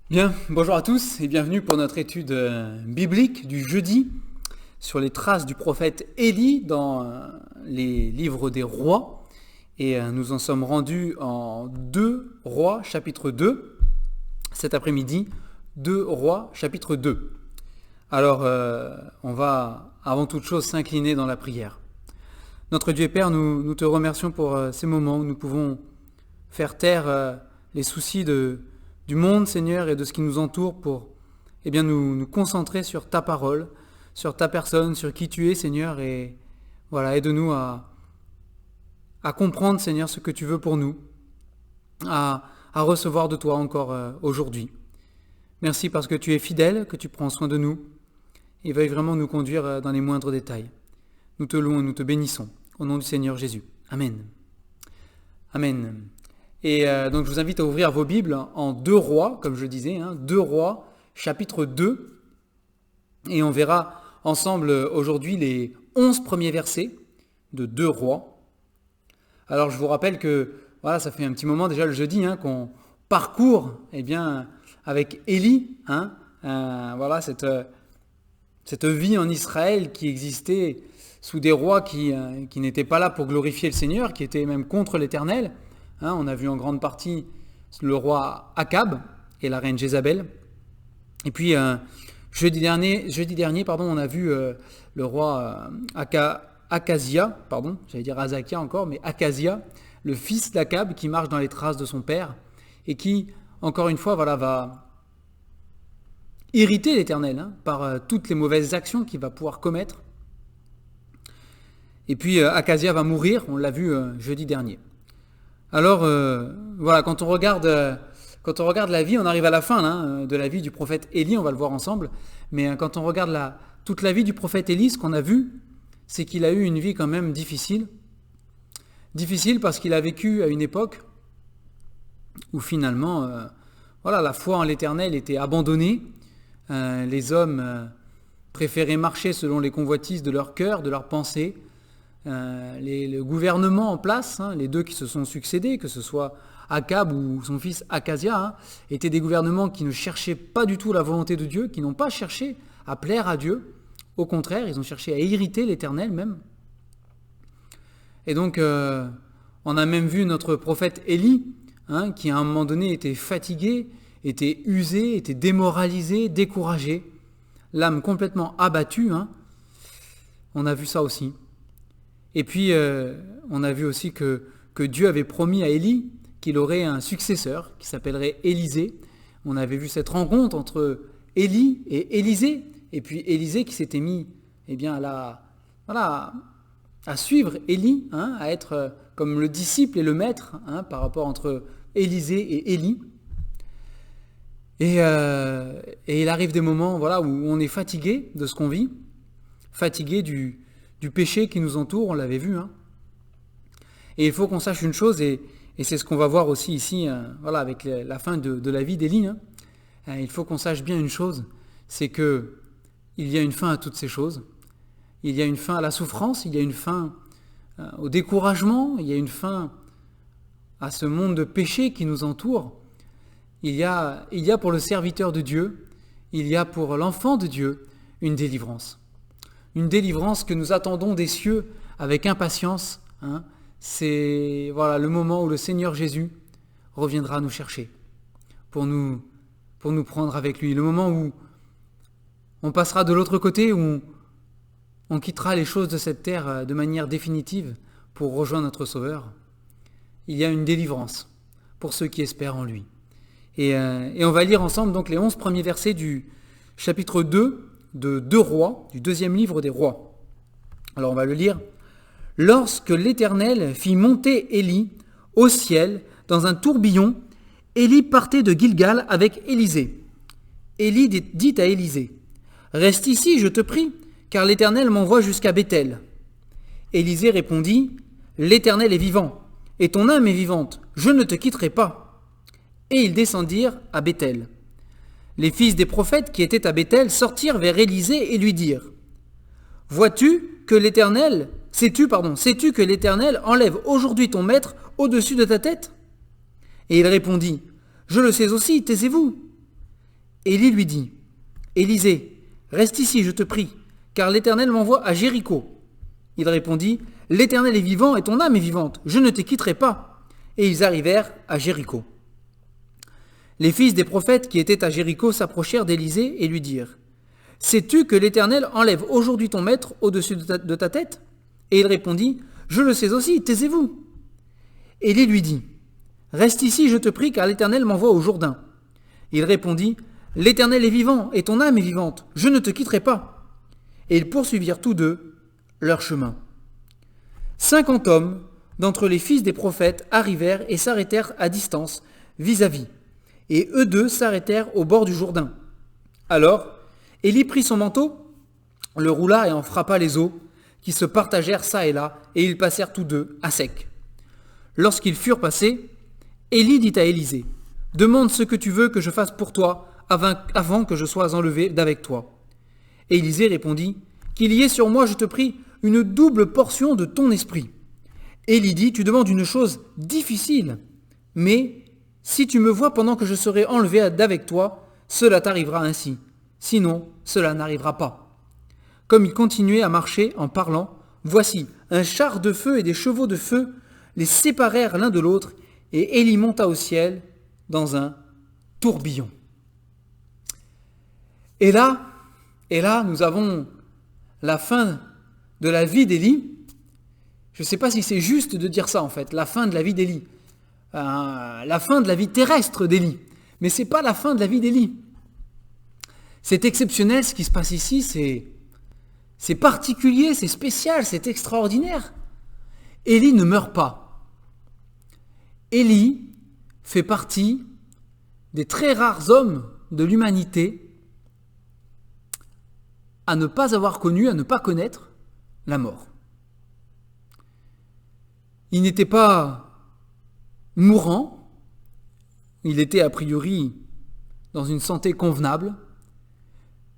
Bien, bonjour à tous et bienvenue pour notre étude biblique du jeudi sur les traces du prophète Élie dans les livres des rois. Et nous en sommes rendus en 2 rois chapitre 2, cet après-midi, 2 rois chapitre 2. Alors on va avant toute chose s'incliner dans la prière. Notre Dieu et Père, nous te remercions pour ces moments où nous pouvons faire taire les soucis du monde, Seigneur, et de ce qui nous entoure pour nous concentrer sur ta parole, sur ta personne, sur qui tu es, Seigneur, et voilà, aide-nous à comprendre, Seigneur, ce que tu veux pour nous, à recevoir de toi encore aujourd'hui. Merci parce que tu es fidèle, que tu prends soin de nous, et veuille vraiment nous conduire dans les moindres détails. Nous te louons et nous te bénissons, au nom du Seigneur Jésus. Amen. Amen. Et donc je vous invite à ouvrir vos Bibles en 2 rois, comme je disais, 2 rois, chapitre 2. Et on verra ensemble aujourd'hui les 11 premiers versets de 2 rois. Alors je vous rappelle que voilà, ça fait un petit moment déjà le jeudi qu'on parcourt avec Élie, voilà, cette vie en Israël qui existait sous des rois qui n'étaient pas là pour glorifier le Seigneur, qui étaient même contre l'Éternel. On a vu en grande partie le roi Akab et la reine Jézabel. Et puis jeudi dernier, on a vu le roi Akazia, j'allais dire Azakia encore, mais Akazia, le fils d'Akab qui marche dans les traces de son père et qui, encore une fois, va irriter l'Éternel par toutes les mauvaises actions qu'il va pouvoir commettre. Et puis Akazia va mourir, on l'a vu jeudi dernier. Alors, voilà, quand on regarde la vie, on arrive à la fin de la vie du prophète Élie, on va le voir ensemble, mais quand on regarde toute la vie du prophète Élie, ce qu'on a vu, c'est qu'il a eu une vie quand même difficile. Difficile parce qu'il a vécu à une époque où finalement, la foi en l'Éternel était abandonnée. Les hommes préféraient marcher selon les convoitises de leur cœur, de leurs pensées. Le gouvernement en place, les deux qui se sont succédés, que ce soit Akab ou son fils Akazia, étaient des gouvernements qui ne cherchaient pas du tout la volonté de Dieu, qui n'ont pas cherché à plaire à Dieu. Au contraire, ils ont cherché à irriter l'Éternel même. Et donc, on a même vu notre prophète Élie, qui à un moment donné était fatigué, était usé, était démoralisé, découragé, l'âme complètement abattue. On a vu ça aussi. Et puis, on a vu aussi que Dieu avait promis à Élie qu'il aurait un successeur qui s'appellerait Élisée. On avait vu cette rencontre entre Élie et Élisée, et puis Élisée qui s'était mis à suivre Élie, à être comme le disciple et le maître par rapport entre Élisée et Élie. Et il arrive des moments où on est fatigué de ce qu'on vit, fatigué du péché qui nous entoure, on l'avait vu. Et il faut qu'on sache une chose, et c'est ce qu'on va voir aussi ici, avec la fin de la vie d'Élie. Il faut qu'on sache bien une chose, c'est que il y a une fin à toutes ces choses. Il y a une fin à la souffrance, il y a une fin au découragement, il y a une fin à ce monde de péché qui nous entoure. Il y a pour le serviteur de Dieu, il y a pour l'enfant de Dieu une délivrance. Une délivrance que nous attendons des cieux avec impatience. C'est le moment où le Seigneur Jésus reviendra nous chercher pour nous prendre avec lui. Le moment où on passera de l'autre côté, où on quittera les choses de cette terre de manière définitive pour rejoindre notre Sauveur. Il y a une délivrance pour ceux qui espèrent en lui. Et on va lire ensemble donc les 11 premiers versets du chapitre 2 de 2 rois, du 2e livre des rois. Alors on va le lire. « Lorsque l'Éternel fit monter Élie au ciel dans un tourbillon, Élie partait de Gilgal avec Élisée. Élie dit à Élisée, « Reste ici, je te prie, car l'Éternel m'envoie jusqu'à Béthel. » Élisée répondit, « L'Éternel est vivant, et ton âme est vivante, je ne te quitterai pas. » Et ils descendirent à Béthel. Les fils des prophètes qui étaient à Béthel sortirent vers Élisée et lui dirent « Sais-tu que l'Éternel enlève aujourd'hui ton maître au-dessus de ta tête ?» Et il répondit « Je le sais aussi, taisez-vous. » Élie lui dit, Élisée, reste ici, je te prie, car l'Éternel m'envoie à Jéricho. Il répondit, l'Éternel est vivant et ton âme est vivante, je ne te quitterai pas. Et ils arrivèrent à Jéricho. Les fils des prophètes qui étaient à Jéricho s'approchèrent d'Élisée et lui dirent, sais-tu que l'Éternel enlève aujourd'hui ton maître au-dessus de ta tête? Et il répondit, je le sais aussi, taisez-vous. Élie lui dit, reste ici, je te prie, car l'Éternel m'envoie au Jourdain. Il répondit, l'Éternel est vivant et ton âme est vivante, je ne te quitterai pas. Et ils poursuivirent tous deux leur chemin. 50 hommes d'entre les fils des prophètes arrivèrent et s'arrêtèrent à distance vis-à-vis. Et eux deux s'arrêtèrent au bord du Jourdain. Alors, Élie prit son manteau, le roula et en frappa les eaux, qui se partagèrent çà et là, et ils passèrent tous deux à sec. Lorsqu'ils furent passés, Élie dit à Élisée, « Demande ce que tu veux que je fasse pour toi, avant que je sois enlevé d'avec toi. » Et Élisée répondit, « Qu'il y ait sur moi, je te prie, une double portion de ton esprit. » Élie dit, « Tu demandes une chose difficile, mais si tu me vois pendant que je serai enlevé d'avec toi, cela t'arrivera ainsi. Sinon, cela n'arrivera pas. » Comme il continuait à marcher en parlant, voici, un char de feu et des chevaux de feu les séparèrent l'un de l'autre, et Élie monta au ciel dans un tourbillon. Et là, nous avons la fin de la vie d'Élie. Je ne sais pas si c'est juste de dire ça en fait, la fin de la vie d'Élie. La fin de la vie terrestre d'Élie. Mais ce n'est pas la fin de la vie d'Élie. C'est exceptionnel ce qui se passe ici, c'est particulier, c'est spécial, c'est extraordinaire. Élie ne meurt pas. Élie fait partie des très rares hommes de l'humanité à ne pas avoir connu, à ne pas connaître la mort. Il n'était pas mourant, il était a priori dans une santé convenable,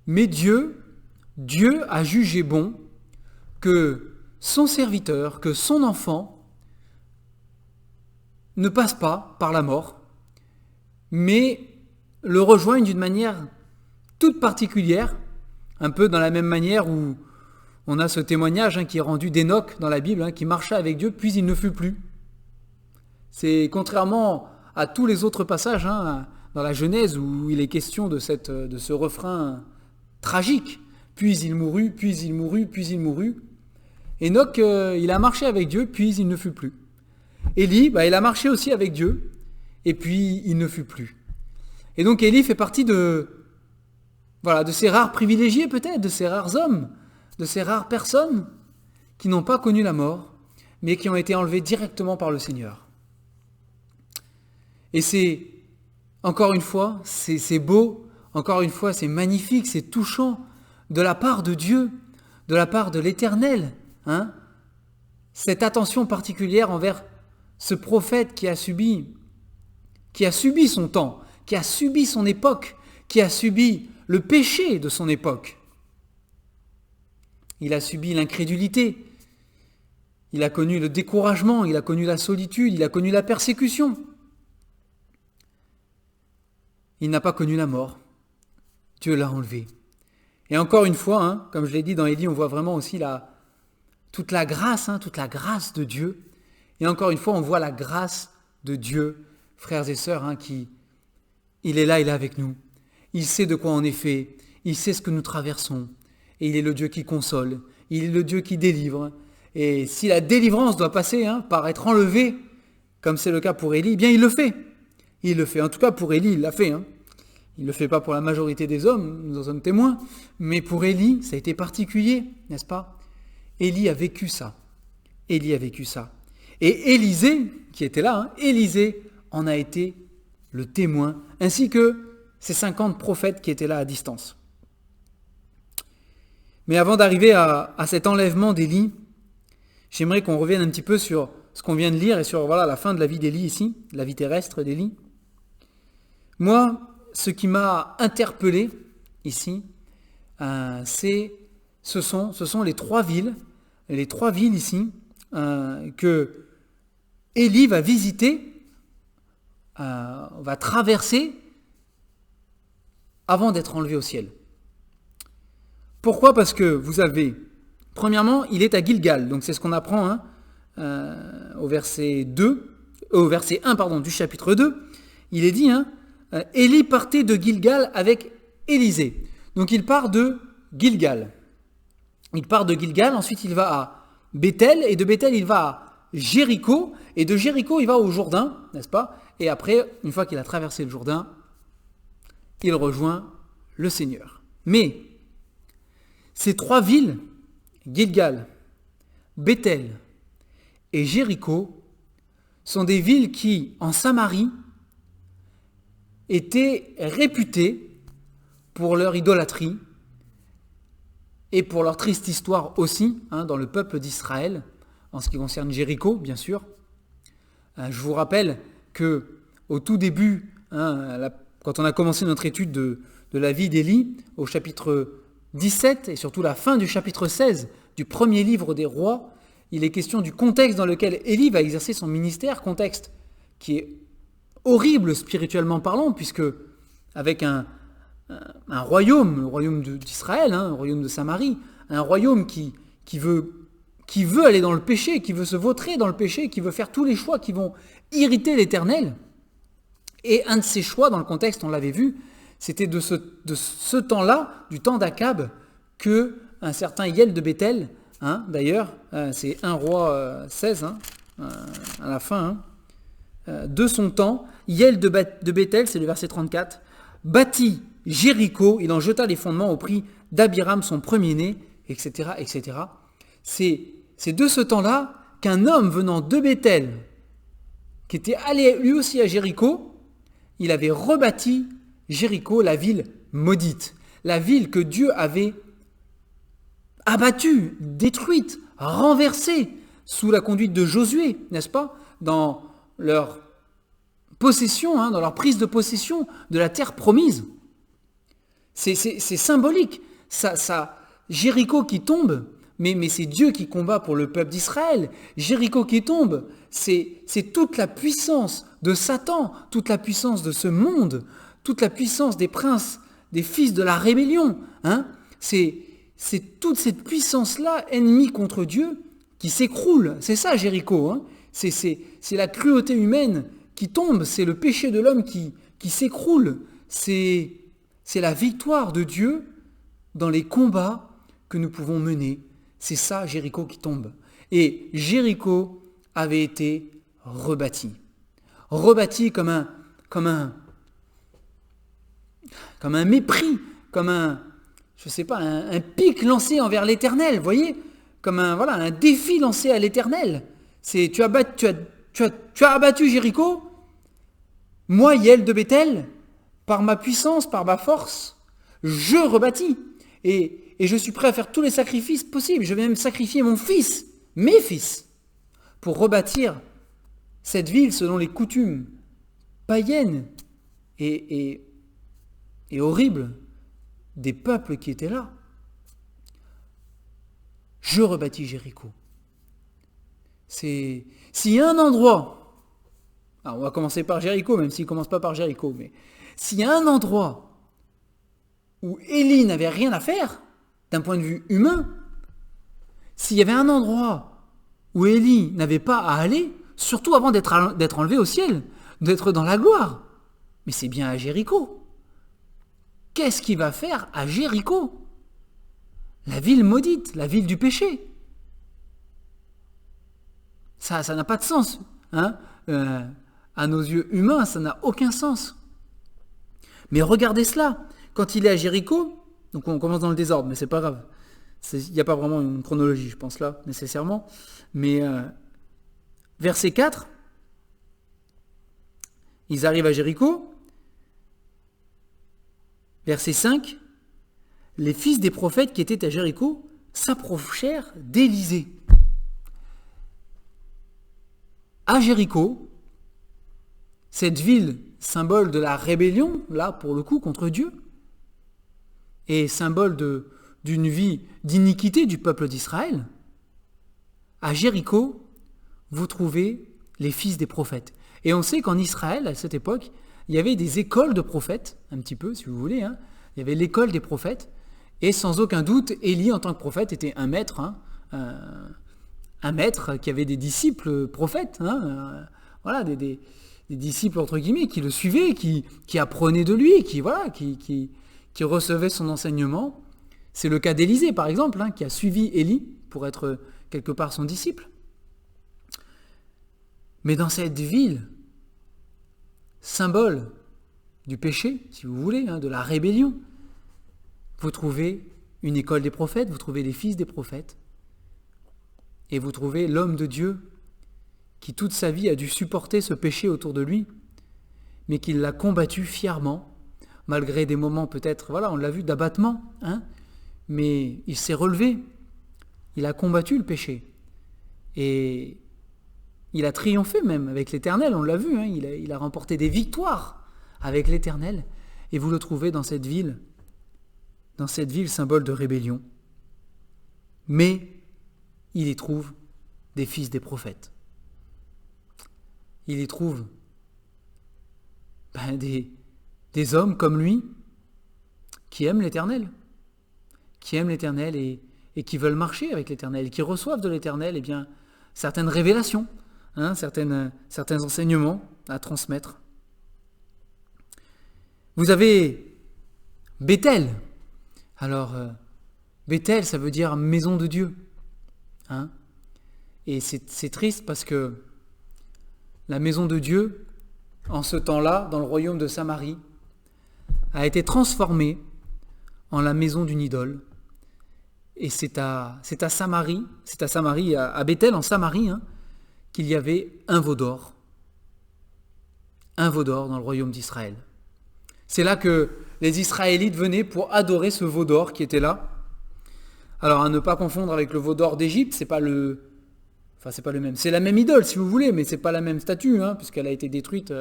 mais Dieu a jugé bon que son serviteur, que son enfant ne passe pas par la mort, mais le rejoigne d'une manière toute particulière, un peu dans la même manière où on a ce témoignage qui est rendu d'Hénoch dans la Bible, qui marcha avec Dieu, puis il ne fut plus. C'est contrairement à tous les autres passages dans la Genèse où il est question de ce refrain tragique. Puis il mourut, puis il mourut, puis il mourut. Hénoch, il a marché avec Dieu, puis il ne fut plus. Élie, il a marché aussi avec Dieu, et puis il ne fut plus. Et donc Élie fait partie de ces rares privilégiés peut-être, de ces rares hommes, de ces rares personnes qui n'ont pas connu la mort, mais qui ont été enlevés directement par le Seigneur. Et c'est, encore une fois, c'est beau, encore une fois, c'est magnifique, c'est touchant, de la part de Dieu, de la part de l'Éternel, cette attention particulière envers ce prophète qui a subi son temps, qui a subi son époque, qui a subi le péché de son époque. Il a subi l'incrédulité, il a connu le découragement, il a connu la solitude, il a connu la persécution. Il n'a pas connu la mort. Dieu l'a enlevé. Et encore une fois, comme je l'ai dit dans Élie, on voit vraiment aussi toute la grâce de Dieu. Et encore une fois, on voit la grâce de Dieu, frères et sœurs, il est là, il est avec nous. Il sait de quoi on est fait, il sait ce que nous traversons. Et il est le Dieu qui console, il est le Dieu qui délivre. Et si la délivrance doit passer par être enlevé, comme c'est le cas pour Élie, bien il le fait. Il le fait. En tout cas pour Élie, il l'a fait. Il ne le fait pas pour la majorité des hommes, nous en sommes témoins. Mais pour Élie, ça a été particulier, n'est-ce pas? Élie a vécu ça. Élie a vécu ça. Et Élisée, qui était là, Élisée en a été le témoin, ainsi que ces 50 prophètes qui étaient là à distance. Mais avant d'arriver à cet enlèvement d'Élie, j'aimerais qu'on revienne un petit peu sur ce qu'on vient de lire et sur la fin de la vie d'Élie ici, la vie terrestre d'Élie. Moi, ce qui m'a interpellé ici, ce sont les trois villes ici que Élie va visiter, va traverser avant d'être enlevé au ciel. Pourquoi ? Parce que vous avez, premièrement, il est à Gilgal, donc c'est ce qu'on apprend au verset 1 du chapitre 2. Il est dit, Élie partait de Gilgal avec Élisée. Donc il part de Gilgal. Ensuite il va à Béthel, et de Béthel il va à Jéricho, et de Jéricho il va au Jourdain, n'est-ce pas ? Et après, une fois qu'il a traversé le Jourdain, il rejoint le Seigneur. Mais ces trois villes, Gilgal, Béthel et Jéricho, sont des villes qui, en Samarie, étaient réputées pour leur idolâtrie et pour leur triste histoire aussi, dans le peuple d'Israël, en ce qui concerne Jéricho, bien sûr. Je vous rappelle que au tout début, quand on a commencé notre étude de la vie d'Élie, au chapitre 17 et surtout la fin du chapitre 16 du premier livre des rois, il est question du contexte dans lequel Élie va exercer son ministère, contexte qui est horrible spirituellement parlant, puisque avec un royaume, le royaume d'Israël, un royaume de Samarie, un royaume qui veut aller dans le péché, qui veut se vautrer dans le péché, qui veut faire tous les choix qui vont irriter l'Éternel. Et un de ces choix, dans le contexte, on l'avait vu, c'était de ce temps-là, du temps d'Akab, que un certain Hiel de Béthel, d'ailleurs, c'est 1 roi 16, à la fin, de son temps, Hiel de Béthel, c'est le verset 34, bâtit Jéricho, il en jeta les fondements au prix d'Abiram, son premier-né, etc., etc. C'est de ce temps-là qu'un homme venant de Béthel, qui était allé lui aussi à Jéricho, il avait rebâti Jéricho, la ville maudite, la ville que Dieu avait abattue, détruite, renversée, sous la conduite de Josué, n'est-ce pas, dans leur possession, dans leur prise de possession de la terre promise. C'est symbolique. Jéricho qui tombe, mais c'est Dieu qui combat pour le peuple d'Israël. Jéricho qui tombe, c'est toute la puissance de Satan, toute la puissance de ce monde, toute la puissance des princes, des fils de la rébellion. C'est toute cette puissance-là, ennemie contre Dieu, qui s'écroule. C'est ça Jéricho. C'est la cruauté humaine qui tombe, c'est le péché de l'homme qui s'écroule. C'est la victoire de Dieu dans les combats que nous pouvons mener. C'est ça Jéricho qui tombe. Et Jéricho avait été rebâti. Rebâti comme un mépris, comme un pic lancé envers l'Éternel, voyez, comme un défi lancé à l'Éternel. C'est tu as abattu Jéricho, moi Hiel de Béthel, par ma puissance, par ma force, je rebâtis. Et je suis prêt à faire tous les sacrifices possibles. Je vais même sacrifier mes fils, pour rebâtir cette ville selon les coutumes païennes et horribles des peuples qui étaient là. Je rebâtis Jéricho. S'il y a un endroit, on va commencer par Jéricho, même s'il ne commence pas par Jéricho, mais s'il y a un endroit où Élie n'avait rien à faire, d'un point de vue humain, s'il y avait un endroit où Élie n'avait pas à aller, surtout avant d'être enlevé au ciel, d'être dans la gloire, mais c'est bien à Jéricho. Qu'est-ce qu'il va faire à Jéricho ? La ville maudite, la ville du péché. Ça n'a pas de sens. À nos yeux humains, ça n'a aucun sens. Mais regardez cela. Quand il est à Jéricho, donc on commence dans le désordre, mais c'est pas grave. Il n'y a pas vraiment une chronologie, je pense là, nécessairement. Mais verset 4, ils arrivent à Jéricho. Verset 5, les fils des prophètes qui étaient à Jéricho s'approchèrent d'Élisée. À Jéricho, cette ville, symbole de la rébellion, là pour le coup, contre Dieu, et symbole d'une vie d'iniquité du peuple d'Israël, à Jéricho, vous trouvez les fils des prophètes. Et on sait qu'en Israël, à cette époque, il y avait des écoles de prophètes, un petit peu, si vous voulez, Il y avait l'école des prophètes, et sans aucun doute, Élie, en tant que prophète, était un maître, un maître qui avait des disciples prophètes, voilà, des disciples entre guillemets qui le suivaient, qui apprenaient de lui, qui recevaient son enseignement. C'est le cas d'Élisée, par exemple, qui a suivi Élie pour être quelque part son disciple. Mais dans cette ville, symbole du péché, si vous voulez, de la rébellion, vous trouvez une école des prophètes, vous trouvez les fils des prophètes, et vous trouvez l'homme de Dieu qui toute sa vie a dû supporter ce péché autour de lui, mais qui l'a combattu fièrement, malgré des moments peut-être, voilà, on l'a vu, d'abattement, mais il s'est relevé, il a combattu le péché, et il a triomphé même avec l'Éternel, on l'a vu, il a remporté des victoires avec l'Éternel, et vous le trouvez dans cette ville symbole de rébellion. Mais il y trouve des fils des prophètes. Il y trouve des hommes comme lui qui aiment l'Éternel, et qui veulent marcher avec l'Éternel, qui reçoivent de l'Éternel certaines révélations, certains enseignements à transmettre. Vous avez Béthel. Alors, Béthel, ça veut dire maison de Dieu. Et c'est triste parce que la maison de Dieu, en ce temps-là, dans le royaume de Samarie, a été transformée en la maison d'une idole. Et c'est à Samarie, à Béthel, en Samarie, qu'il y avait un veau d'or. Un veau d'or dans le royaume d'Israël. C'est là que les Israélites venaient pour adorer ce veau d'or qui était là. Alors, à ne pas confondre avec le veau d'or d'Égypte, c'est pas le même. C'est la même idole, si vous voulez, mais c'est pas la même statue, puisqu'elle a été détruite,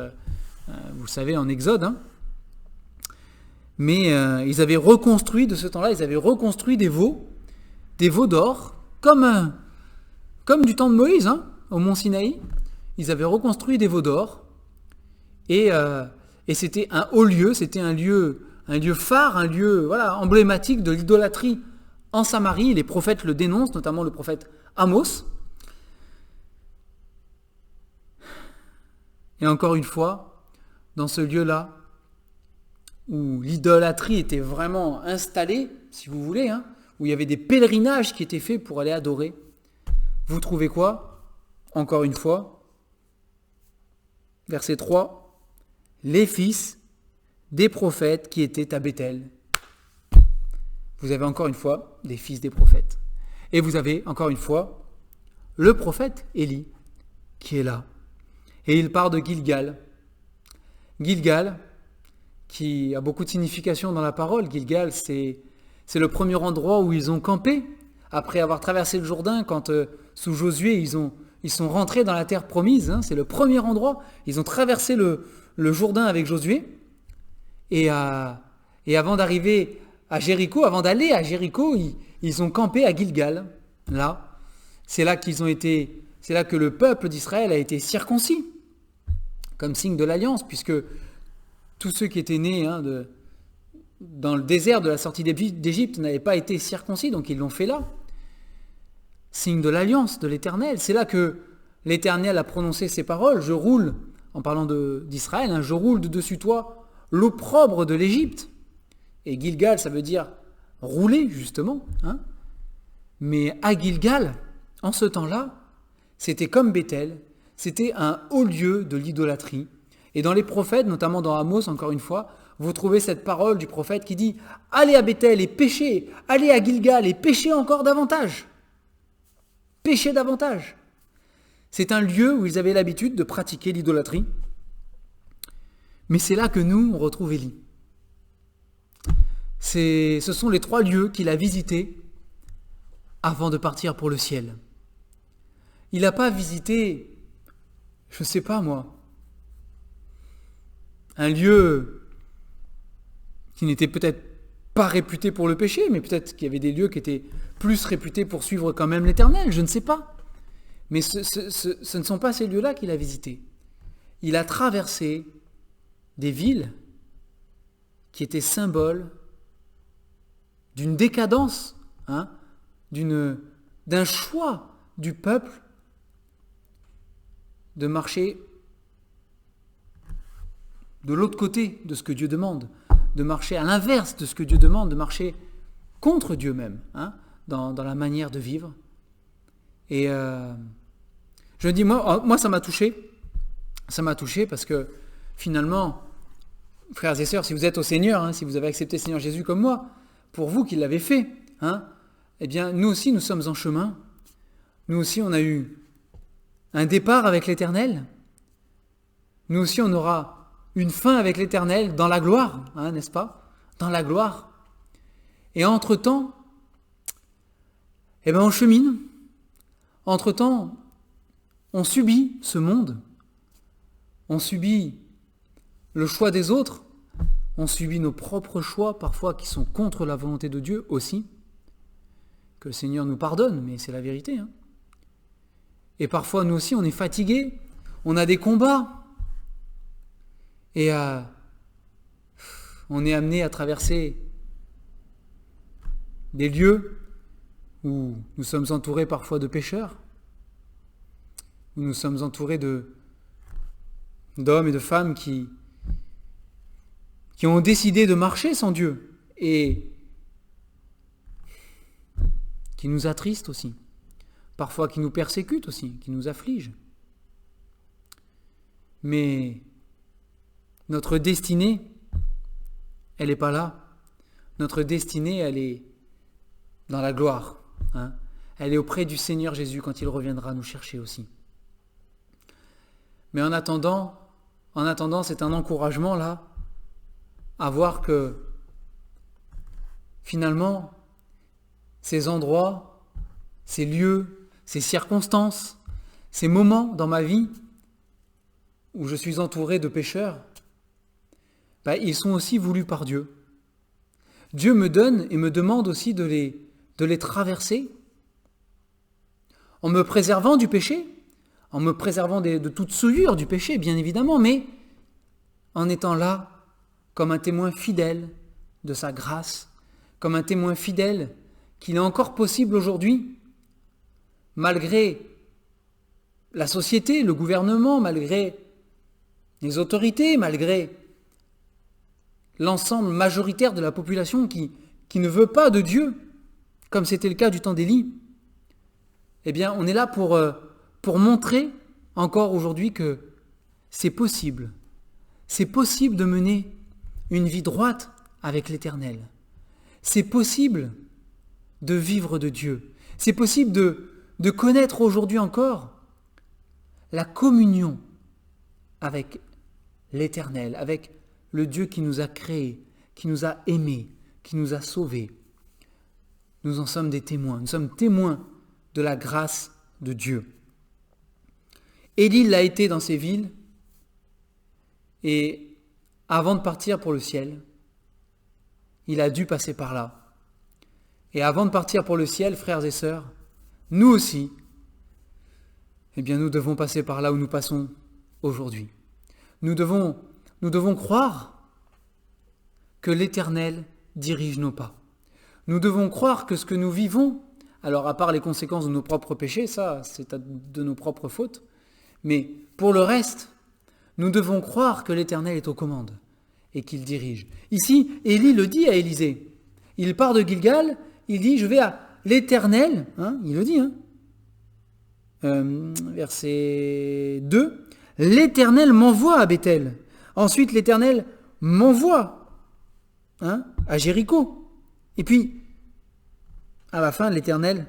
vous le savez, en Exode. Mais ils avaient reconstruit, de ce temps-là, des veaux d'or, comme du temps de Moïse, au mont Sinaï. Ils avaient reconstruit des veaux d'or, et c'était un haut lieu, c'était un lieu phare, un lieu emblématique de l'idolâtrie en Samarie. Les prophètes le dénoncent, notamment le prophète Amos. Et encore une fois, dans ce lieu-là, où l'idolâtrie était vraiment installée, si vous voulez, où il y avait des pèlerinages qui étaient faits pour aller adorer, vous trouvez quoi? Encore une fois, verset 3, les fils des prophètes qui étaient à Béthel. Vous avez encore une fois les fils des prophètes. Et vous avez encore une fois le prophète Élie qui est là. Et il part de Gilgal. Gilgal, qui a beaucoup de signification dans la parole. Gilgal, c'est le premier endroit où ils ont campé. Après avoir traversé le Jourdain, quand sous Josué, ils sont rentrés dans la terre promise. C'est le premier endroit. Ils ont traversé le Jourdain avec Josué. Et avant d'arriver à Jéricho, avant d'aller à Jéricho, ils ont campé à Gilgal. Là, c'est là que le peuple d'Israël a été circoncis, comme signe de l'alliance, puisque tous ceux qui étaient nés dans le désert de la sortie d'Égypte n'avaient pas été circoncis, donc ils l'ont fait là. Signe de l'alliance de l'Éternel. C'est là que l'Éternel a prononcé ces paroles. Je roule, en parlant d'Israël, je roule de dessus toi l'opprobre de l'Égypte. Et Gilgal, ça veut dire rouler, justement. Mais à Gilgal, en ce temps-là, c'était comme Béthel, c'était un haut lieu de l'idolâtrie. Et dans les prophètes, notamment dans Amos, encore une fois, vous trouvez cette parole du prophète qui dit « Allez à Béthel et péchez, allez à Gilgal et péchez encore davantage. Péchez davantage. » C'est un lieu où ils avaient l'habitude de pratiquer l'idolâtrie. Mais c'est là que nous, on retrouve Élie. Ce sont les 3 lieux qu'il a visités avant de partir pour le ciel. Il n'a pas visité, je ne sais pas moi, un lieu qui n'était peut-être pas réputé pour le péché, mais peut-être qu'il y avait des lieux qui étaient plus réputés pour suivre quand même l'Éternel, je ne sais pas. Mais ce ne sont pas ces lieux-là qu'il a visités. Il a traversé des villes qui étaient symboles d'une décadence, d'un choix du peuple de marcher de l'autre côté de ce que Dieu demande, de marcher à l'inverse de ce que Dieu demande, de marcher contre Dieu même, dans la manière de vivre. Et je dis, moi ça m'a touché parce que finalement, frères et sœurs, si vous êtes au Seigneur, si vous avez accepté le Seigneur Jésus comme moi, pour vous qui l'avez fait, eh bien nous aussi nous sommes en chemin, nous aussi on a eu un départ avec l'Éternel, nous aussi on aura une fin avec l'Éternel dans la gloire, n'est-ce pas? Dans la gloire. Et entre-temps, on chemine. Entre-temps, on subit ce monde. On subit le choix des autres. On subit nos propres choix, parfois qui sont contre la volonté de Dieu aussi. Que le Seigneur nous pardonne, mais c'est la vérité. Et parfois, nous aussi, on est fatigués. On a des combats. Et on est amené à traverser des lieux où nous sommes entourés parfois de pécheurs, où nous sommes entourés d'hommes et de femmes qui ont décidé de marcher sans Dieu et qui nous attristent aussi, parfois qui nous persécutent aussi, qui nous affligent. Mais notre destinée, elle n'est pas là. Notre destinée, elle est dans la gloire. Elle est auprès du Seigneur Jésus quand il reviendra nous chercher aussi. Mais en attendant, c'est un encouragement là, à voir que finalement, ces endroits, ces lieux, ces circonstances, ces moments dans ma vie où je suis entouré de pécheurs, ils sont aussi voulus par Dieu. Dieu me donne et me demande aussi de les traverser en me préservant du péché, en me préservant de toute souillure du péché, bien évidemment, mais en étant là comme un témoin fidèle de sa grâce, comme un témoin fidèle qu'il est encore possible aujourd'hui, malgré la société, le gouvernement, malgré les autorités, malgré l'ensemble majoritaire de la population qui ne veut pas de Dieu, comme c'était le cas du temps d'Élie, on est là pour montrer encore aujourd'hui que c'est possible. C'est possible de mener une vie droite avec l'Éternel. C'est possible de vivre de Dieu. C'est possible de connaître aujourd'hui encore la communion avec l'Éternel, avec le Dieu qui nous a créés, qui nous a aimés, qui nous a sauvés. Nous en sommes des témoins. Nous sommes témoins de la grâce de Dieu. Élie l'a été dans ces villes et avant de partir pour le ciel, il a dû passer par là. Et avant de partir pour le ciel, frères et sœurs, nous aussi, nous devons passer par là où nous passons aujourd'hui. Nous devons croire que l'Éternel dirige nos pas. Nous devons croire que ce que nous vivons, alors à part les conséquences de nos propres péchés, ça c'est de nos propres fautes, mais pour le reste, nous devons croire que l'Éternel est aux commandes et qu'il dirige. Ici, Élie le dit à Élisée. Il part de Gilgal, il dit « Je vais à l'Éternel », il le dit, verset 2, « L'Éternel m'envoie à Béthel. Ensuite, l'Éternel m'envoie à Jéricho. Et puis, à la fin, l'Éternel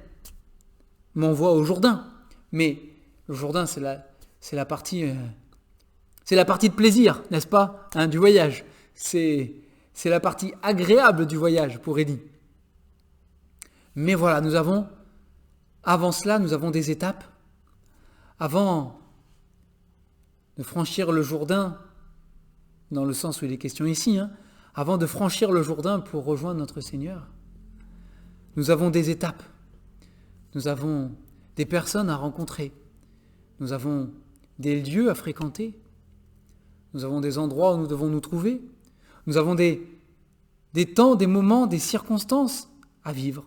m'envoie au Jourdain. » Mais le Jourdain, c'est la partie de plaisir, n'est-ce pas, du voyage. C'est la partie agréable du voyage pour Élie. Mais voilà, avant cela, nous avons des étapes. Avant de franchir le Jourdain, dans le sens où il est question ici, avant de franchir le Jourdain pour rejoindre notre Seigneur, nous avons des étapes. Nous avons des personnes à rencontrer. Nous avons des lieux à fréquenter. Nous avons des endroits où nous devons nous trouver. Nous avons des temps, des moments, des circonstances à vivre.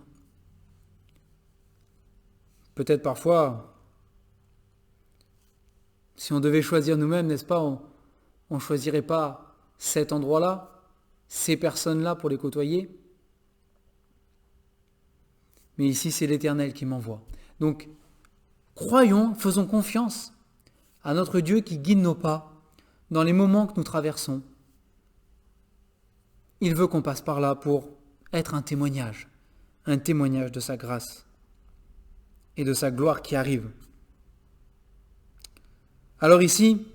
Peut-être parfois, si on devait choisir nous-mêmes, n'est-ce pas, on ne choisirait pas cet endroit-là, ces personnes-là pour les côtoyer. Mais ici, c'est l'Éternel qui m'envoie. Donc, croyons, faisons confiance à notre Dieu qui guide nos pas dans les moments que nous traversons. Il veut qu'on passe par là pour être un témoignage de sa grâce et de sa gloire qui arrive. Alors ici,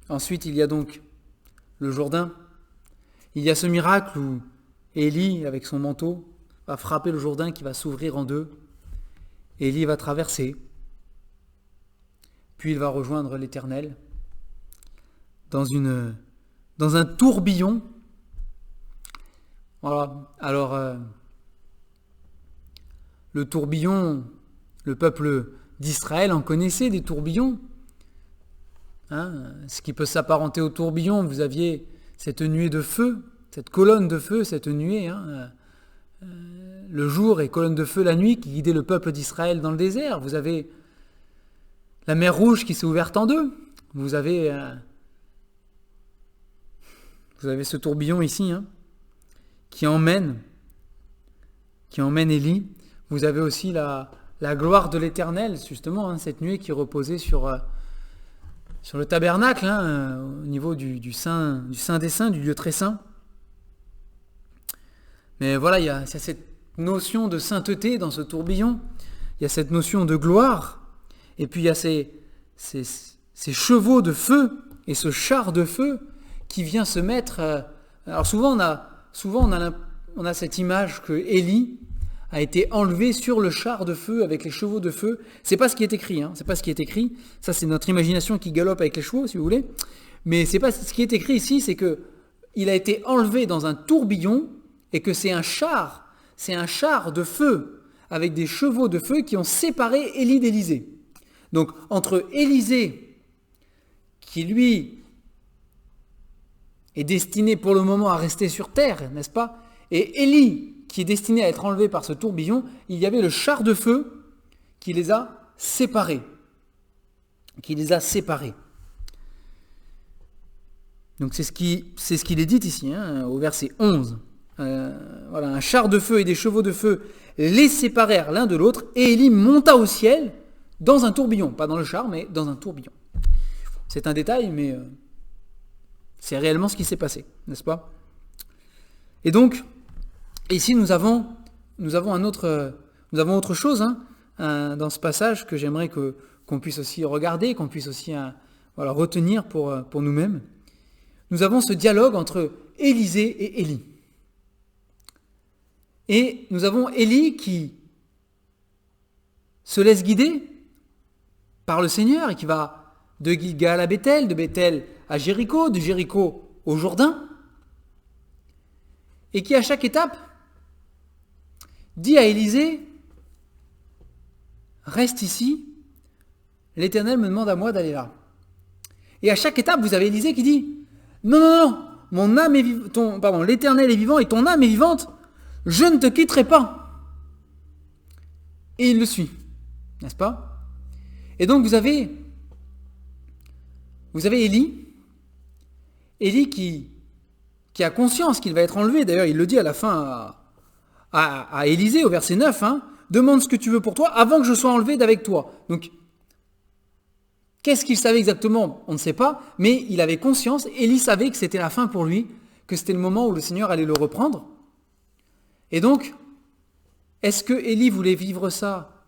ensuite il y a donc le Jourdain. Il y a ce miracle où Élie, avec son manteau, va frapper le Jourdain qui va s'ouvrir en deux. Élie va traverser, puis il va rejoindre l'Éternel dans un tourbillon. Voilà. Alors, le tourbillon, le peuple d'Israël en connaissait des tourbillons. Ce qui peut s'apparenter au tourbillon, vous aviez cette nuée de feu, cette colonne de feu, cette nuée, le jour et colonne de feu la nuit qui guidait le peuple d'Israël dans le désert. Vous avez la mer Rouge qui s'est ouverte en deux. Vous avez ce tourbillon ici, qui emmène Élie. Vous avez aussi la gloire de l'Éternel, justement, cette nuée qui reposait sur le tabernacle, au niveau du Saint des Saints, du lieu très saint. Mais voilà, il y a cette notion de sainteté dans ce tourbillon, il y a cette notion de gloire, et puis il y a ces chevaux de feu et ce char de feu qui vient se mettre. Alors souvent on a cette image que Élie a été enlevé sur le char de feu avec les chevaux de feu. C'est pas ce qui est écrit, c'est pas ce qui est écrit. Ça c'est notre imagination qui galope avec les chevaux, si vous voulez. Mais c'est pas ce qui est écrit ici, c'est que il a été enlevé dans un tourbillon et que c'est un char de feu avec des chevaux de feu qui ont séparé Élie d'Élisée. Donc entre Élisée, qui lui est destiné pour le moment à rester sur terre, n'est-ce pas, et Élie, qui est destiné à être enlevé par ce tourbillon, il y avait le char de feu qui les a séparés. Donc c'est ce qu'il est dit ici, au verset 11. Voilà, un char de feu et des chevaux de feu les séparèrent l'un de l'autre, et Élie monta au ciel dans un tourbillon. Pas dans le char, mais dans un tourbillon. C'est un détail, mais c'est réellement ce qui s'est passé, n'est-ce pas? Et donc, ici nous avons autre chose dans ce passage que j'aimerais qu'on puisse aussi regarder, qu'on puisse aussi retenir pour nous-mêmes. Nous avons ce dialogue entre Élisée et Élie. Et nous avons Élie qui se laisse guider par le Seigneur et qui va de Gilgal à Béthel, de Béthel à Jéricho, de Jéricho au Jourdain, et qui à chaque étape dit à Élisée, reste ici, l'Éternel me demande à moi d'aller là. Et à chaque étape, vous avez Élisée qui dit, non, mon âme est l'Éternel est vivant et ton âme est vivante, je ne te quitterai pas. Et il le suit, n'est-ce pas? Et donc vous avez Élie qui a conscience qu'il va être enlevé. D'ailleurs, il le dit à la fin à Élisée, au verset 9, demande ce que tu veux pour toi avant que je sois enlevé d'avec toi. Donc, qu'est-ce qu'il savait exactement? On ne sait pas, mais il avait conscience. Élie savait que c'était la fin pour lui, que c'était le moment où le Seigneur allait le reprendre. Et donc, est-ce que Élie voulait vivre ça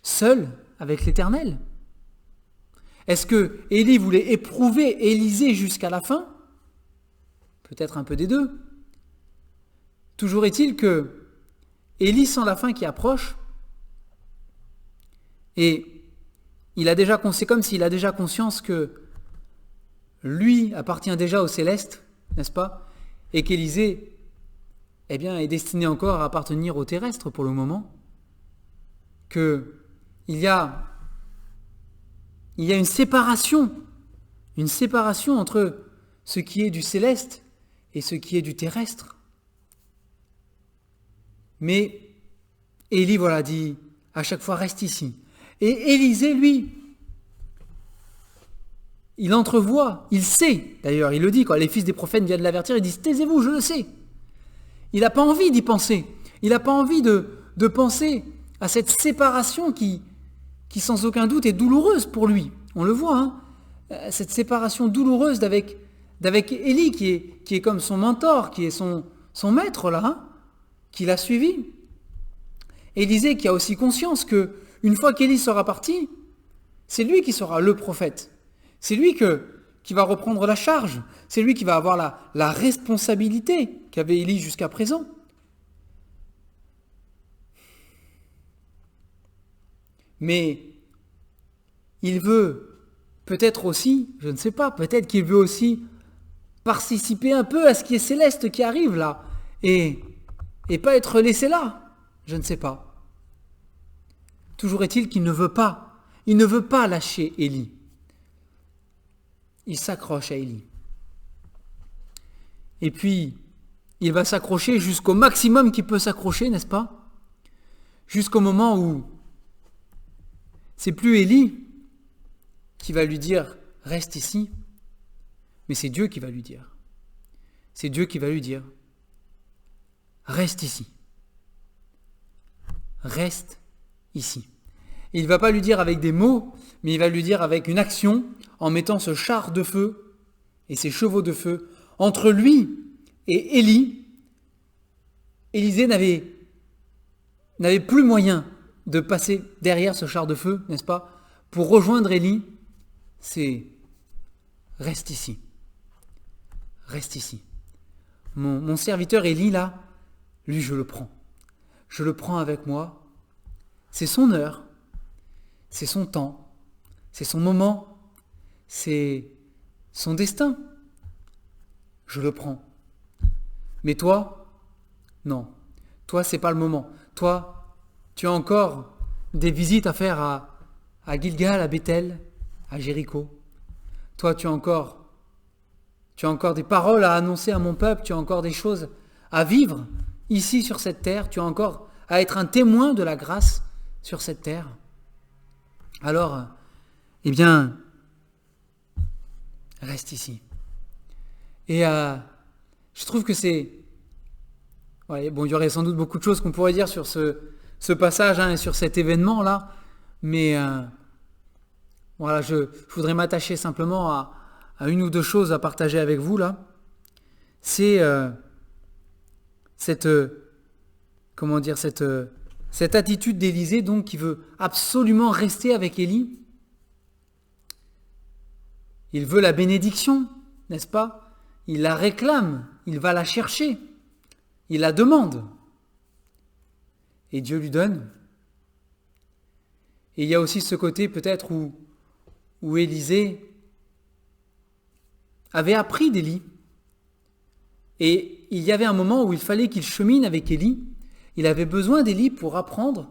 seul avec l'Éternel? Est-ce que Élie voulait éprouver Élisée jusqu'à la fin? Peut-être un peu des deux. Toujours est-il que Élie sent la fin qui approche et c'est comme s'il a déjà conscience que lui appartient déjà au céleste, n'est-ce pas? Et qu'Élisée est destiné encore à appartenir au terrestre pour le moment. Il y a une séparation entre ce qui est du céleste et ce qui est du terrestre. Mais Élie, voilà, dit à chaque fois, reste ici. Et Élisée, lui, il entrevoit, il sait, d'ailleurs, il le dit, quand les fils des prophètes viennent l'avertir, ils disent, taisez-vous, je le sais. Il n'a pas envie d'y penser. Il n'a pas envie de penser à cette séparation qui sans aucun doute est douloureuse pour lui. On le voit, hein, cette séparation douloureuse d'avec Élie, qui est comme son mentor, qui est son maître là, hein, qui l'a suivi. Élisée qui a aussi conscience que une fois qu'Élie sera parti, c'est lui qui sera le prophète. C'est lui qui va reprendre la charge. C'est lui qui va avoir la responsabilité qu'avait Élie jusqu'à présent. Mais il veut peut-être aussi, je ne sais pas, peut-être qu'il veut aussi participer un peu à ce qui est céleste qui arrive là, et pas être laissé là, je ne sais pas. Toujours est-il qu'il ne veut pas lâcher Élie. Il s'accroche à Élie. Et puis, il va s'accrocher jusqu'au maximum qu'il peut s'accrocher, n'est-ce pas? Jusqu'au moment où c'est plus Élie qui va lui dire « reste ici », mais c'est Dieu qui va lui dire. C'est Dieu qui va lui dire « reste ici ». Reste ici. Et il ne va pas lui dire avec des mots, mais il va lui dire avec une action, en mettant ce char de feu et ses chevaux de feu entre lui et Élie. Élisée n'avait plus moyen de passer derrière ce char de feu, n'est-ce pas, pour rejoindre Élie. C'est « reste ici, reste ici. Mon serviteur Élie, là, lui, je le prends. Je le prends avec moi. C'est son heure, c'est son temps, c'est son moment, c'est son destin. Je le prends. Mais toi, non. Toi, c'est pas le moment. Toi, tu as encore des visites à faire à Gilgal, à Bethel, à Jéricho. Toi, tu as encore des paroles à annoncer à mon peuple, tu as encore des choses à vivre ici sur cette terre, tu as encore à être un témoin de la grâce sur cette terre. Alors, eh bien, reste ici. Et je trouve que c'est... Ouais, bon, il y aurait sans doute beaucoup de choses qu'on pourrait dire sur ce passage et sur cet événement-là, mais voilà, je voudrais m'attacher simplement à une ou deux choses à partager avec vous, là. C'est cette attitude d'Élisée, donc, qui veut absolument rester avec Élie. Il veut la bénédiction, n'est-ce pas? Il la réclame, il va la chercher, il la demande. Et Dieu lui donne. Et il y a aussi ce côté peut-être où Élisée avait appris d'Élie. Et il y avait un moment où il fallait qu'il chemine avec Élie. Il avait besoin d'Élie pour apprendre,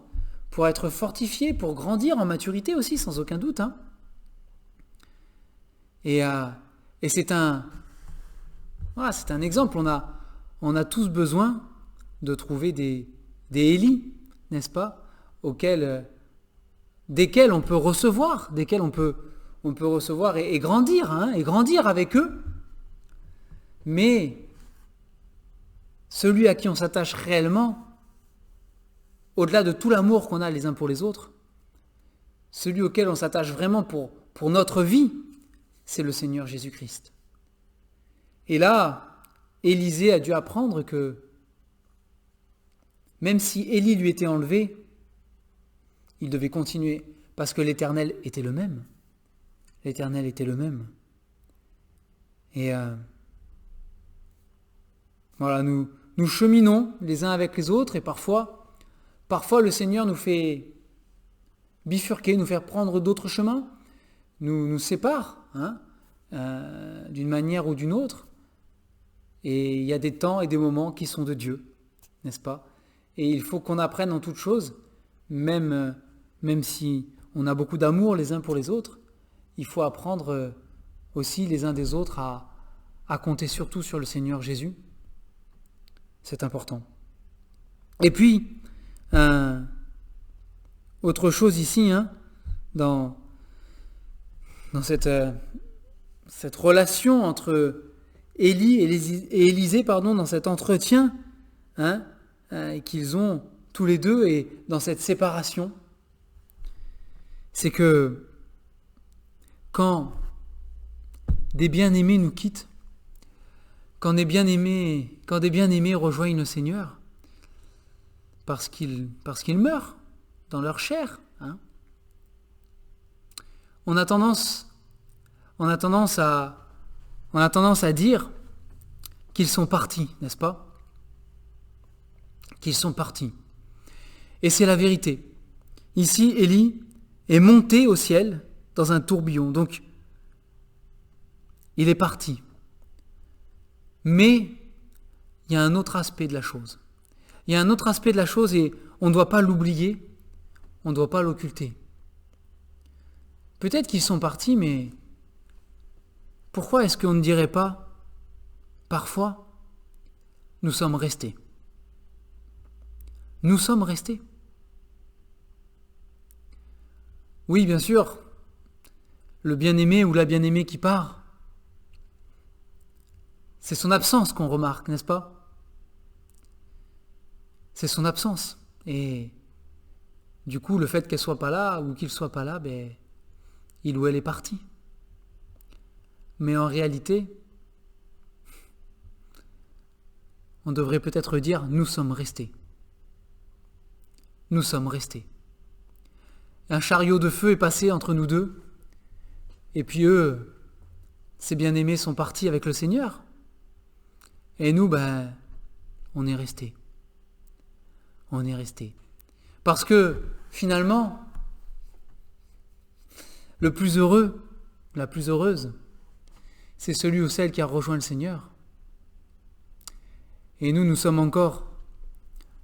pour être fortifié, pour grandir en maturité aussi, sans aucun doute. Hein. Et c'est un exemple. On a tous besoin de trouver des Élie, n'est-ce pas, desquels on peut recevoir, desquels on peut recevoir et grandir, hein, et grandir avec eux. Mais celui à qui on s'attache réellement, au-delà de tout l'amour qu'on a les uns pour les autres, celui auquel on s'attache vraiment pour notre vie, c'est le Seigneur Jésus-Christ. Et là, Élisée a dû apprendre que même si Élie lui était enlevé, il devait continuer, parce que l'Éternel était le même. L'Éternel était le même. Et voilà, nous cheminons les uns avec les autres, et parfois le Seigneur nous fait bifurquer, nous faire prendre d'autres chemins, nous sépare, hein, d'une manière ou d'une autre. Et il y a des temps et des moments qui sont de Dieu, n'est-ce pas? Et il faut qu'on apprenne en toutes choses, même si on a beaucoup d'amour les uns pour les autres, il faut apprendre aussi les uns des autres à à compter surtout sur le Seigneur Jésus. C'est important. Et puis, autre chose ici, dans cette relation entre Élie et Élisée, dans cet entretien qu'ils ont tous les deux et dans cette séparation, c'est que quand des bien-aimés nous quittent, quand des bien-aimés rejoignent le Seigneur, parce qu'ils meurent dans leur chair, on a tendance à dire qu'ils sont partis, n'est-ce pas? Qu'ils sont partis. Et c'est la vérité. Ici, Élie est monté au ciel dans un tourbillon, donc il est parti. Mais il y a un autre aspect de la chose. Il y a un autre aspect de la chose et on ne doit pas l'oublier, on ne doit pas l'occulter. Peut-être qu'ils sont partis, mais pourquoi est-ce qu'on ne dirait pas, parfois, nous sommes restés? Nous sommes restés. Oui, bien sûr, le bien-aimé ou la bien-aimée qui part, c'est son absence qu'on remarque, n'est-ce pas? C'est son absence. Et du coup, le fait qu'elle soit pas là ou qu'il soit pas là, il ou elle est parti. Mais en réalité, on devrait peut-être dire nous sommes restés. Nous sommes restés. Un chariot de feu est passé entre nous deux, et puis eux, ces bien-aimés sont partis avec le Seigneur. Et nous, on est restés. On est restés. Parce que, finalement, le plus heureux, la plus heureuse, c'est celui ou celle qui a rejoint le Seigneur. Et nous sommes encore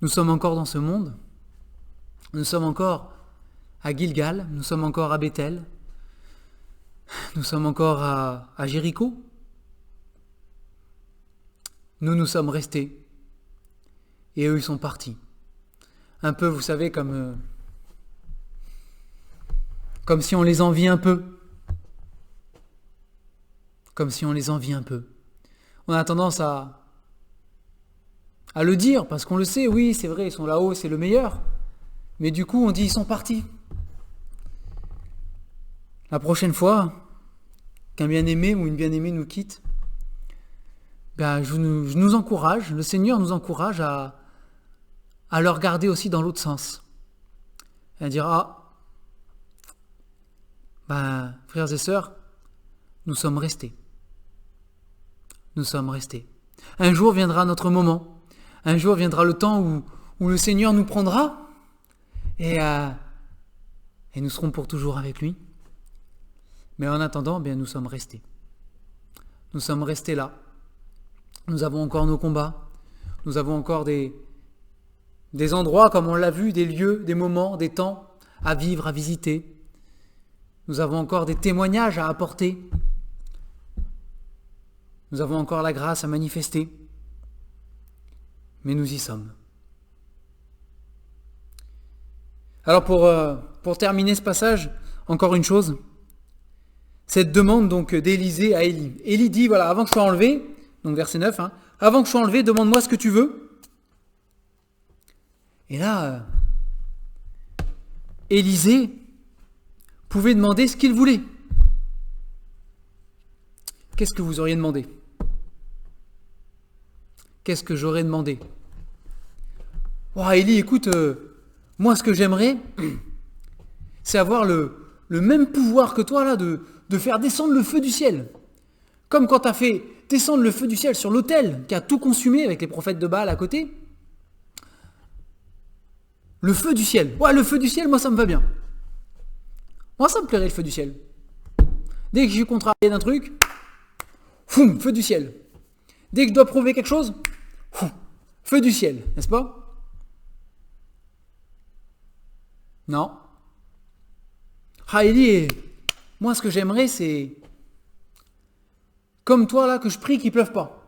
dans ce monde. Nous sommes encore à Gilgal, nous sommes encore à Bethel, nous sommes encore à Jéricho. Nous sommes restés. Et eux, ils sont partis. Un peu, vous savez, comme si on les envie un peu. Comme si on les envie un peu. On a tendance à le dire, parce qu'on le sait, oui, c'est vrai, ils sont là-haut, c'est le meilleur. Mais du coup, on dit, ils sont partis. La prochaine fois qu'un bien-aimé ou une bien-aimée nous quitte, je nous encourage, le Seigneur nous encourage à le regarder aussi dans l'autre sens. Et à dire, frères et sœurs, nous sommes restés. Nous sommes restés. Un jour viendra notre moment. Un jour viendra le temps où le Seigneur nous prendra et nous serons pour toujours avec lui. Mais en attendant, nous sommes restés. Nous sommes restés là. Nous avons encore nos combats. Nous avons encore des endroits, comme on l'a vu, des lieux, des moments, des temps à vivre, à visiter. Nous avons encore des témoignages à apporter. Nous avons encore la grâce à manifester. Mais nous y sommes. Alors pour terminer ce passage, encore une chose. Cette demande donc d'Élisée à Élie. Élie dit, voilà, avant que je sois enlevé, donc verset 9, avant que je sois enlevé, demande-moi ce que tu veux. Et là, Élisée pouvait demander ce qu'il voulait. Qu'est-ce que vous auriez demandé? Qu'est-ce que j'aurais demandé? Élie, écoute, moi ce que j'aimerais, c'est avoir le même pouvoir que toi là de faire descendre le feu du ciel. Comme quand tu as fait descendre le feu du ciel sur l'autel qui a tout consumé avec les prophètes de Baal à côté. Le feu du ciel. Le feu du ciel, moi ça me va bien. Moi ça me plairait le feu du ciel. Dès que je suis contrarié d'un truc, feu du ciel. Dès que je dois prouver quelque chose, feu du ciel, n'est-ce pas? Non. Élie, moi ce que j'aimerais c'est Comme toi là que je prie qu'il pleuve pas.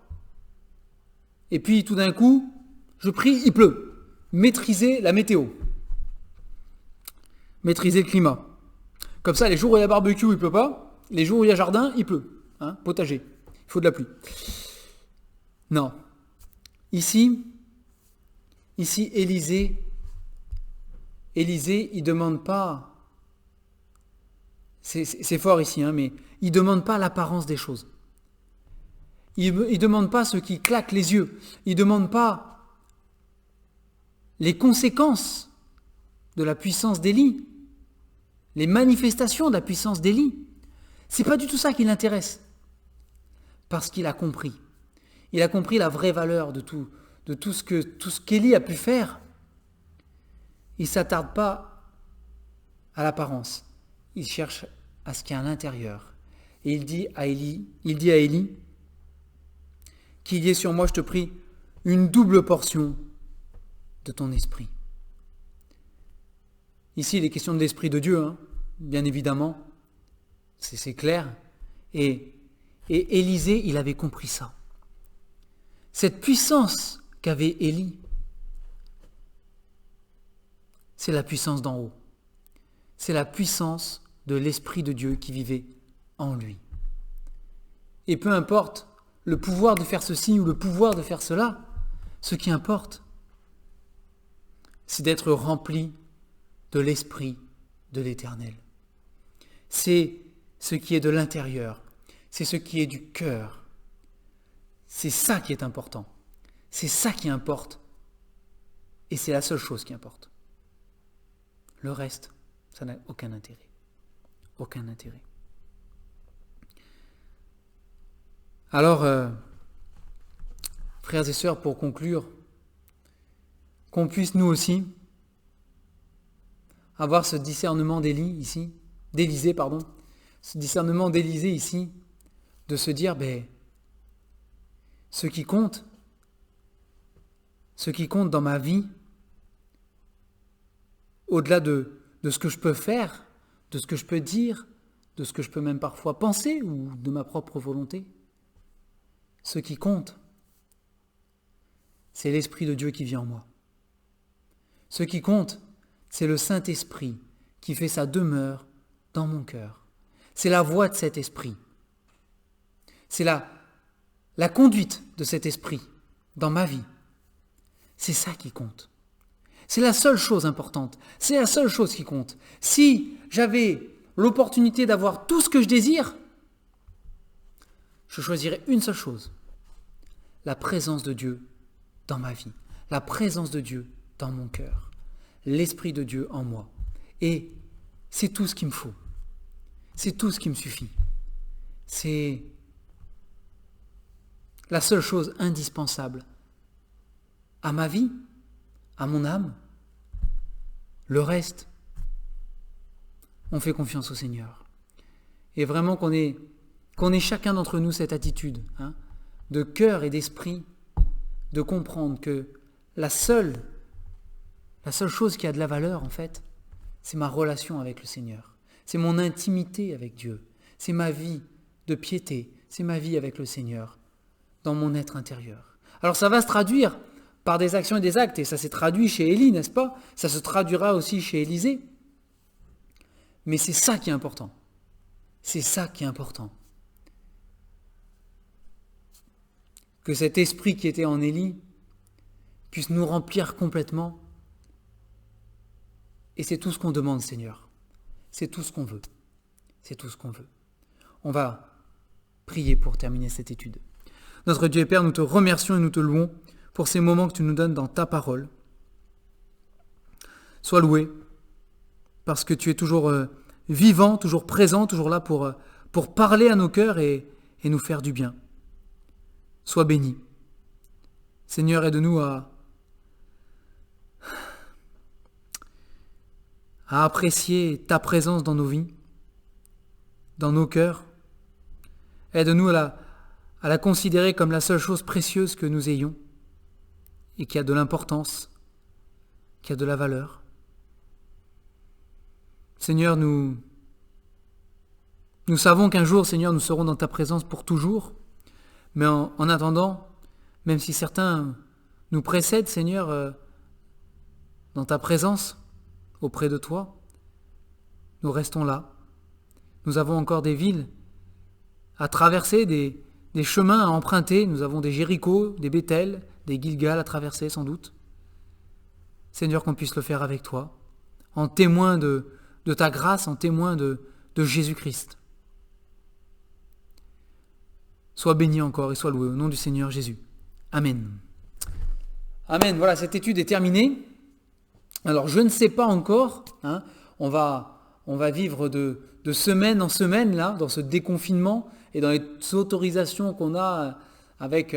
Et puis tout d'un coup, je prie, il pleut. Maîtriser la météo. Maîtriser le climat. Comme ça, les jours où il y a barbecue, il pleut pas. Les jours où il y a jardin, il pleut. Potager. Il faut de la pluie. Non. Ici, Élisée, il demande pas, c'est fort ici, mais il demande pas l'apparence des choses. Il demande pas ce qui claque les yeux. Il demande pas les conséquences de la puissance d'Élie, les manifestations de la puissance d'Élie. C'est pas du tout ça qui l'intéresse. Parce qu'il a compris. Il a compris la vraie valeur de tout ce qu'Élie a pu faire. Il ne s'attarde pas à l'apparence. Il cherche à ce qu'il y a à l'intérieur. Et il dit à Élie, qu'il y ait sur moi, je te prie, une double portion de ton esprit. Ici, il est question de l'esprit de Dieu, bien évidemment. C'est clair. Et Élisée, il avait compris ça. Cette puissance qu'avait Élie, c'est la puissance d'en haut. C'est la puissance de l'Esprit de Dieu qui vivait en lui. Et peu importe le pouvoir de faire ceci ou le pouvoir de faire cela, ce qui importe, c'est d'être rempli de l'Esprit de l'Éternel. C'est ce qui est de l'intérieur, c'est ce qui est du cœur. C'est ça qui est important. C'est ça qui importe. Et c'est la seule chose qui importe. Le reste, ça n'a aucun intérêt. Aucun intérêt. Alors, frères et sœurs, pour conclure, qu'on puisse nous aussi avoir ce discernement d'Élisée, ce discernement d'Élisée ici, de se dire, ce qui compte dans ma vie, au-delà de ce que je peux faire, de ce que je peux dire, de ce que je peux même parfois penser ou de ma propre volonté, ce qui compte, c'est l'Esprit de Dieu qui vit en moi. Ce qui compte, c'est le Saint-Esprit qui fait sa demeure dans mon cœur. C'est la voix de cet Esprit. C'est la conduite de cet esprit dans ma vie. C'est ça qui compte. C'est la seule chose importante. C'est la seule chose qui compte. Si j'avais l'opportunité d'avoir tout ce que je désire, je choisirais une seule chose. La présence de Dieu dans ma vie. La présence de Dieu dans mon cœur. L'Esprit de Dieu en moi. Et c'est tout ce qu'il me faut. C'est tout ce qui me suffit. C'est la seule chose indispensable à ma vie, à mon âme. Le reste, on fait confiance au Seigneur. Et vraiment qu'on ait chacun d'entre nous cette attitude, de cœur et d'esprit, de comprendre que la seule chose qui a de la valeur, en fait, c'est ma relation avec le Seigneur. C'est mon intimité avec Dieu. C'est ma vie de piété. C'est ma vie avec le Seigneur dans mon être intérieur. Alors ça va se traduire par des actions et des actes, et ça s'est traduit chez Élie, n'est-ce pas? Ça se traduira aussi chez Élisée. Mais c'est ça qui est important. C'est ça qui est important. Que cet esprit qui était en Élie puisse nous remplir complètement. Et c'est tout ce qu'on demande, Seigneur. C'est tout ce qu'on veut. C'est tout ce qu'on veut. On va prier pour terminer cette étude. Notre Dieu et Père, nous te remercions et nous te louons pour ces moments que tu nous donnes dans ta parole. Sois loué, parce que tu es toujours vivant, toujours présent, toujours là pour parler à nos cœurs et nous faire du bien. Sois béni. Seigneur, aide-nous à apprécier ta présence dans nos vies, dans nos cœurs. Aide-nous à la considérer comme la seule chose précieuse que nous ayons et qui a de l'importance, qui a de la valeur. Seigneur, nous savons qu'un jour, Seigneur, nous serons dans ta présence pour toujours. Mais en attendant, même si certains nous précèdent, Seigneur, dans ta présence, auprès de toi, nous restons là. Nous avons encore des villes à traverser, des chemins à emprunter. Nous avons des Jéricho, des Béthel, des Gilgal à traverser sans doute. Seigneur, qu'on puisse le faire avec toi, en témoin de ta grâce, en témoin de Jésus-Christ. Sois béni encore et sois loué au nom du Seigneur Jésus. Amen. Amen. Voilà, cette étude est terminée. Alors, je ne sais pas encore, on va vivre de semaine en semaine, là, dans ce déconfinement et dans les autorisations qu'on a avec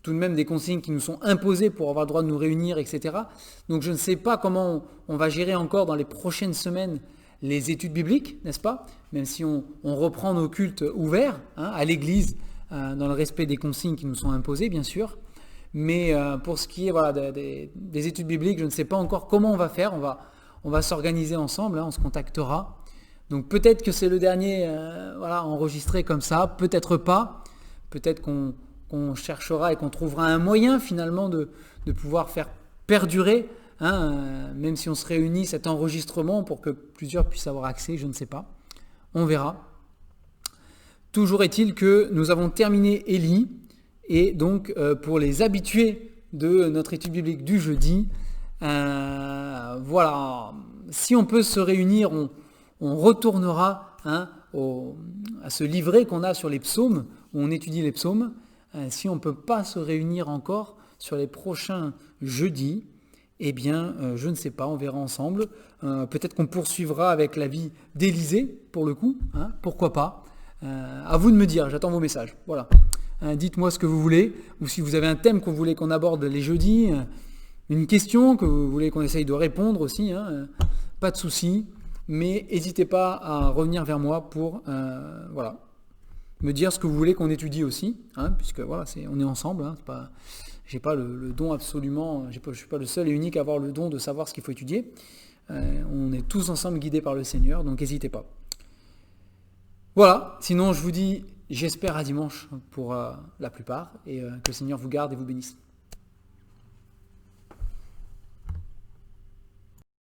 tout de même des consignes qui nous sont imposées pour avoir le droit de nous réunir, etc. Donc, je ne sais pas comment on va gérer encore dans les prochaines semaines les études bibliques, n'est-ce pas? Même si on reprend nos cultes ouverts à l'église, dans le respect des consignes qui nous sont imposées, bien sûr. Mais pour ce qui est des études bibliques, je ne sais pas encore comment on va faire. On va s'organiser ensemble, on se contactera. Donc peut-être que c'est le dernier enregistré comme ça, peut-être pas. Peut-être qu'on cherchera et qu'on trouvera un moyen finalement de pouvoir faire perdurer, même si on se réunit, cet enregistrement pour que plusieurs puissent avoir accès, je ne sais pas. On verra. Toujours est-il que nous avons terminé Élie. Et donc, pour les habitués de notre étude biblique du jeudi, voilà, si on peut se réunir, on retournera à ce livret qu'on a sur les psaumes, où on étudie les psaumes. Si on ne peut pas se réunir encore sur les prochains jeudis, eh bien, je ne sais pas, on verra ensemble. Peut-être qu'on poursuivra avec la vie d'Élisée, pour le coup, pourquoi pas. À vous de me dire, j'attends vos messages. Voilà. Dites-moi ce que vous voulez, ou si vous avez un thème que vous voulez qu'on aborde les jeudis, une question que vous voulez qu'on essaye de répondre aussi, pas de souci, mais n'hésitez pas à revenir vers moi pour me dire ce que vous voulez qu'on étudie aussi, puisque voilà, on est ensemble, j'ai pas le don absolument, je suis pas le seul et unique à avoir le don de savoir ce qu'il faut étudier. On est tous ensemble guidés par le Seigneur, donc n'hésitez pas. Voilà, sinon je vous dis, j'espère à dimanche pour la plupart, et que le Seigneur vous garde et vous bénisse.